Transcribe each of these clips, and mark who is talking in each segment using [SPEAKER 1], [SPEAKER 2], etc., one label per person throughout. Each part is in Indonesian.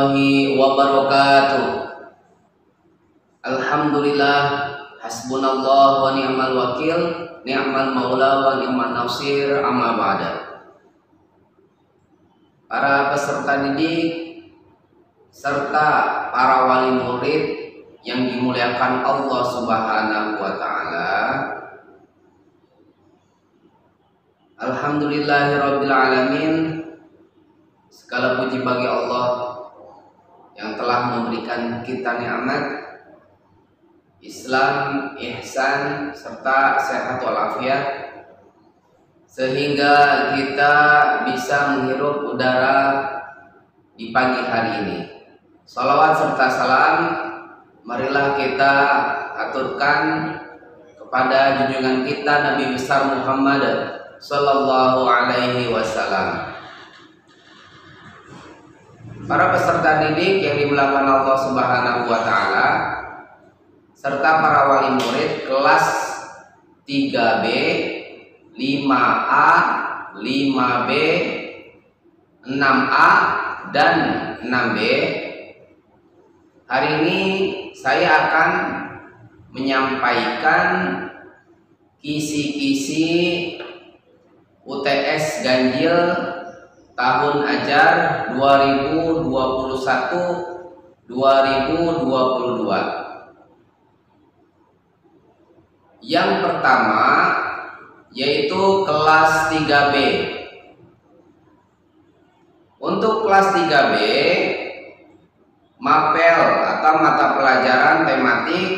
[SPEAKER 1] warahmatullahi wabarakatuh. Alhamdulillah, hasbunallah wa ni'mal wakil, ni'mal maula wa ni'man nasir, amma ba'da. Para peserta didik serta para wali murid yang dimuliakan Allah Subhanahu wa taala. Alhamdulillahirabbil alamin. Segala puji bagi Allah yang telah memberikan kita nikmat Islam, ihsan, serta sehat walafiat, sehingga kita bisa menghirup udara di pagi hari ini. Salawat serta salam marilah kita aturkan kepada junjungan kita Nabi besar Muhammad sallallahu alaihi wasallam. Para peserta didik yang dimuliakan Allah Subhanahu wa taala serta para wali murid kelas 3B, 5A, 5B, 6A dan 6B. Hari ini saya akan menyampaikan kisi-kisi UTS ganjil tahun ajar 2021-2022. Yang pertama yaitu kelas 3B. Untuk kelas 3B, mapel atau mata pelajaran tematik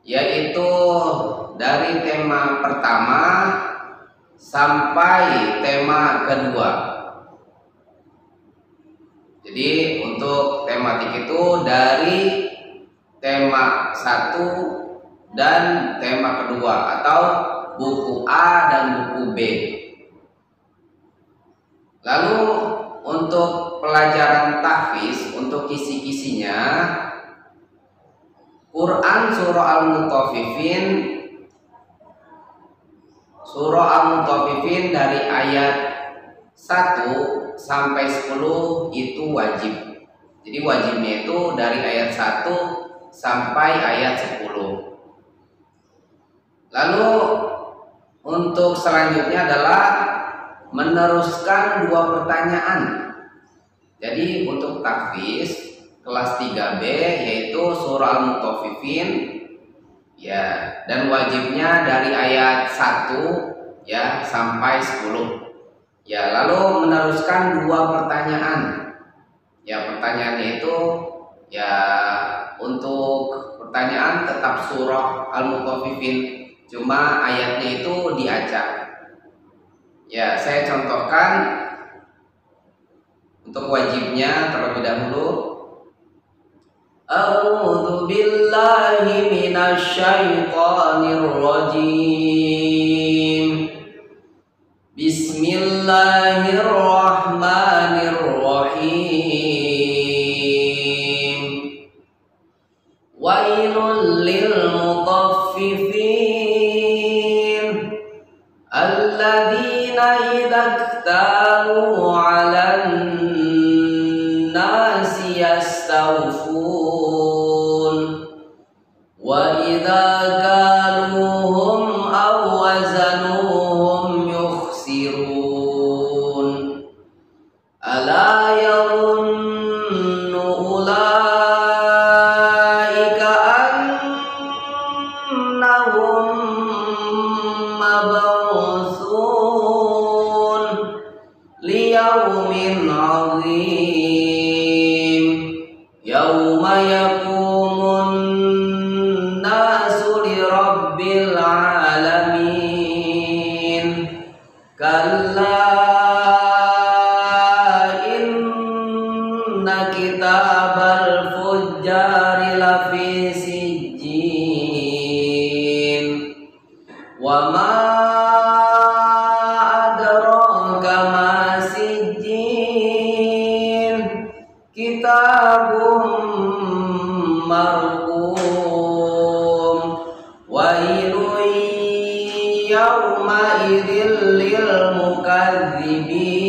[SPEAKER 1] yaitu dari tema pertama sampai tema kedua. Jadi untuk tematik itu dari tema 1 dan tema kedua, atau buku A dan buku B. Lalu untuk pelajaran tahfiz, untuk kisi-kisinya Quran surah Al-Mutaffifin, surah Al-Mutaffifin dari ayat 1 sampai 10 itu wajib. Jadi wajibnya itu dari ayat 1 sampai ayat 10. Lalu untuk selanjutnya adalah meneruskan 2 pertanyaan. Jadi untuk tahfiz kelas 3B yaitu surah Al-Mutaffifin ya, dan wajibnya dari ayat 1 ya sampai 10. Ya, lalu meneruskan 2 pertanyaan. Ya, pertanyaannya itu ya untuk pertanyaan tetap surah Al-Mutaffifin, cuma ayatnya itu diacak. Ya, saya contohkan untuk wajibnya terlebih dahulu. A'udzu billahi minasyaitonir rajim. Bismillahirrahmanirrahim. Wailul lil mutaffifin alladzina idza iktalu 'alan nasi yastawfun wa idza kaluhum aw wazanuhum yukhsirun. Ala yadhunnu ulaika annahum mab'utsun liyaumin 'adzim yauma yaqumun nasu lirabbil alamin. Kalla inna kitabal fujjari lafi sijjin wa ma adraka ma sijjin kitabum marqum wailun yawma idzil lil mukadzibin.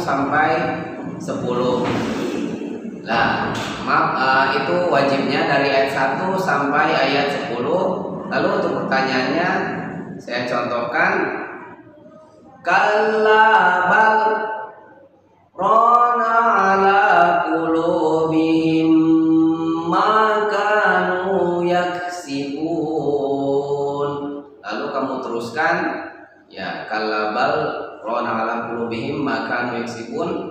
[SPEAKER 1] sampai 10. Nah, itu wajibnya dari ayat 1 sampai ayat 10. Lalu untuk pertanyaannya saya contohkan, kalla bal rana ala qulubihim ma kanu yaksibun. Lalu kamu teruskan, ya, kalla bal rana ala qulubihim ma kanu yaksibun.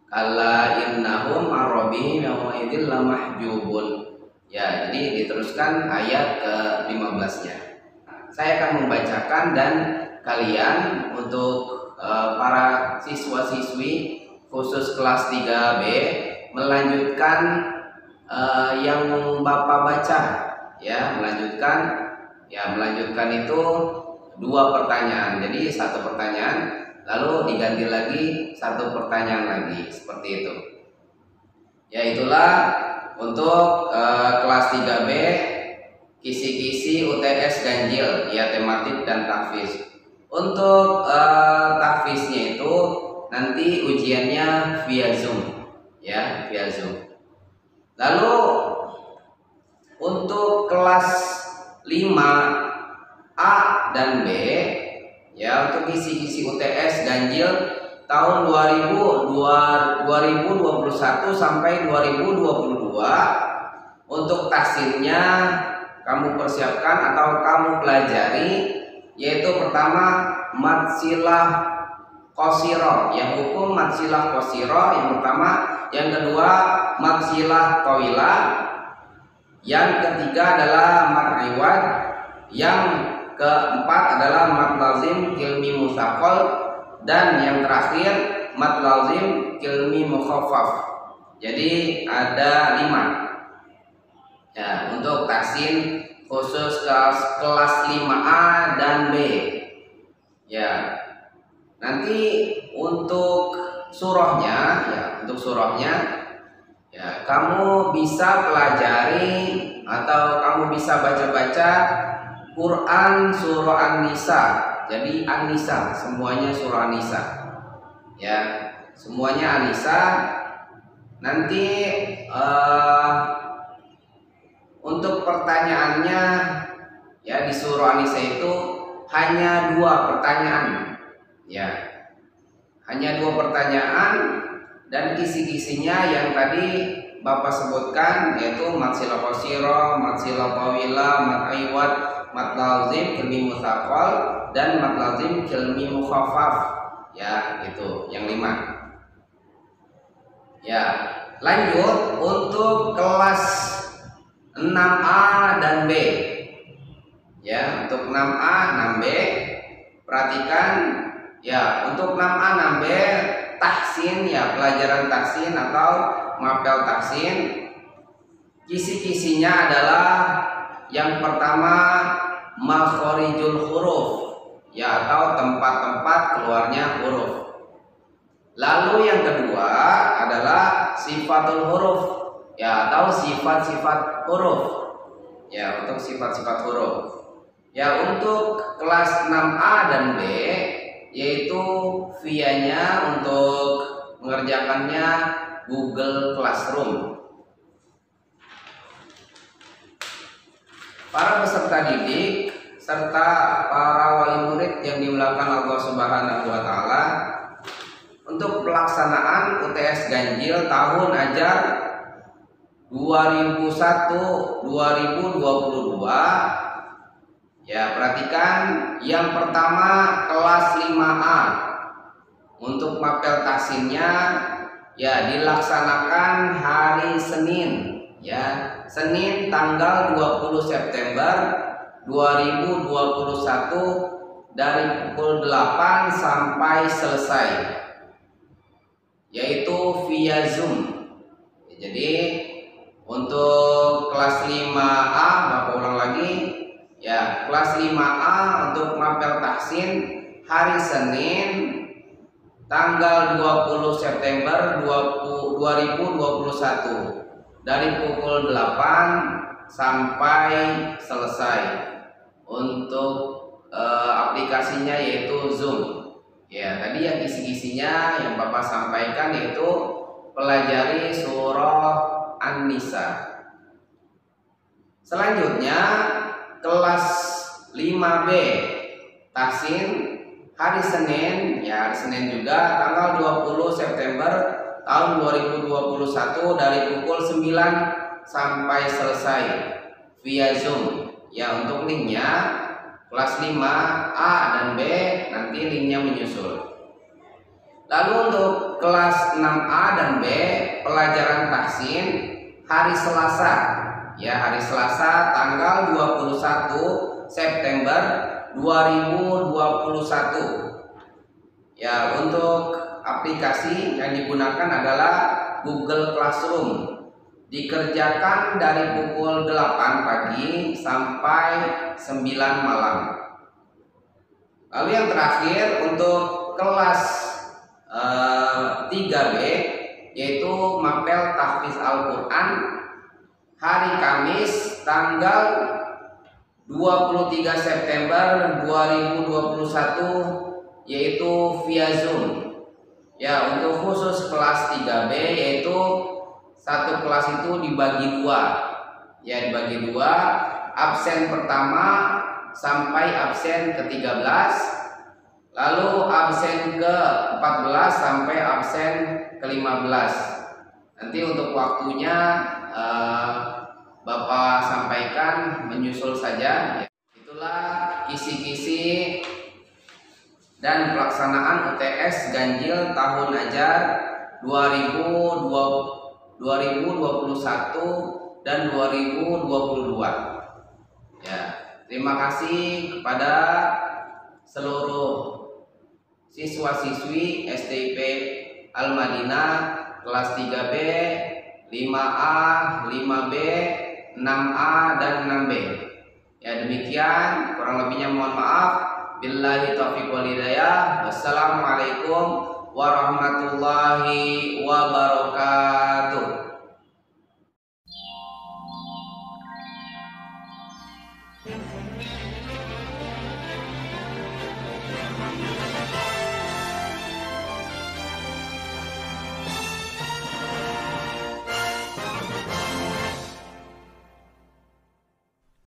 [SPEAKER 1] Kalla innahum ar-rabbihim yawma idzil lamahjubun. Ya, jadi diteruskan ayat ke-15-nya. Saya akan membacakan dan kalian untuk para siswa-siswi khusus kelas 3B melanjutkan yang Bapak baca, ya, melanjutkan itu 2 pertanyaan. Jadi 1 pertanyaan lalu diganti lagi 1 pertanyaan lagi, seperti itu. Ya, itulah untuk kelas 3B kisi-kisi UTS ganjil, ya, tematik dan tahfiz. Untuk tahfiznya itu nanti ujiannya via Zoom, ya, via Zoom. Lalu untuk kelas 5A dan B, ya, untuk kisi-kisi UTS ganjil tahun 2021 sampai 2022, untuk tahsinnya kamu persiapkan atau kamu pelajari, yaitu pertama matsilah qasirah, yang hukum matsilah qasirah yang pertama, yang kedua matsilah tawilah, yang ketiga adalah mat iwad, yang keempat adalah mat lazim kilmi musaqqal, dan yang terakhir mat lazim kilmi mukhaffaf. Jadi ada 5. Ya, untuk tahsin khusus kelas 5A dan B. Ya. Nanti untuk surahnya, ya, kamu bisa pelajari atau kamu bisa baca-baca Quran surah An-Nisa. Jadi An-Nisa, semuanya surah An-Nisa. Ya, semuanya An-Nisa. Nanti untuk pertanyaannya, ya, di surah An-Nisa itu hanya 2 pertanyaan. Ya, hanya 2 pertanyaan, dan kisi-kisinya yang tadi Bapak sebutkan, yaitu matsilah qasirah, matsilah tawilah, mat iwad, mat lazim kilmi musaqqal, dan mat lazim kilmi mukhaffaf. Ya, itu yang 5. Ya, lanjut untuk kelas 6A dan B. Ya, untuk 6A, 6B perhatikan, ya, untuk 6A, 6B tahsin, ya, pelajaran tahsin atau mapel tahsin. Kisi-kisinya adalah yang pertama makhorijul huruf, ya, atau tempat-tempat keluarnya huruf. Lalu yang kedua adalah sifatul huruf, ya, atau sifat-sifat huruf. Ya, untuk sifat-sifat huruf. Ya, untuk kelas 6A dan B, yaitu via-nya untuk mengerjakannya Google Classroom. Para peserta didik serta para wali murid yang dimuliakan Allah Subhanahu wa taala, untuk pelaksanaan UTS ganjil tahun ajar 2001-2022, ya, perhatikan yang pertama kelas 5A. Untuk mapel tahsinnya, ya, dilaksanakan hari Senin, ya, Senin tanggal 20 September 2021 dari pukul 8 sampai selesai, yaitu via Zoom. Jadi untuk kelas 5A, Bapak ulang lagi, ya, kelas 5A untuk mapel tahsin hari Senin tanggal 20 September 2021 dari pukul 8 sampai selesai. Untuk aplikasinya yaitu Zoom. Ya, tadi yang kisi-kisinya yang Bapak sampaikan yaitu pelajari surah An-Nisa. Selanjutnya kelas 5B Tahsin hari Senin, ya hari Senin juga tanggal 20 September tahun 2021 dari pukul 9 sampai selesai via Zoom. Ya, untuk linknya kelas 5A dan B nanti linknya menyusul. Lalu untuk kelas 6A dan B pelajaran tahsin hari Selasa, ya hari Selasa tanggal 21 September 2021. Ya, untuk aplikasi yang digunakan adalah Google Classroom. Dikerjakan dari pukul 8 pagi sampai 9 malam. Lalu yang terakhir untuk kelas 3B yaitu mapel tahfiz Al-Quran hari Kamis tanggal 23 September 2021 yaitu via Zoom. Ya, untuk khusus kelas 3B yaitu satu kelas itu dibagi dua. Ya, dibagi dua, absen pertama sampai absen ke-13, lalu absen ke-14 sampai absen ke-15. Nanti untuk waktunya Bapak sampaikan menyusul saja. Itulah kisi-kisi dan pelaksanaan UTS ganjil tahun ajar 2021 dan 2022. Ya, terima kasih kepada seluruh siswa-siswi STIP Al-Madinah kelas 3B, 5A, 5B, 6A dan 6B. Ya, demikian, kurang lebihnya mohon maaf. Billahi taufiq wal hidayah. Wassalamualaikum warahmatullahi wabarakatuh.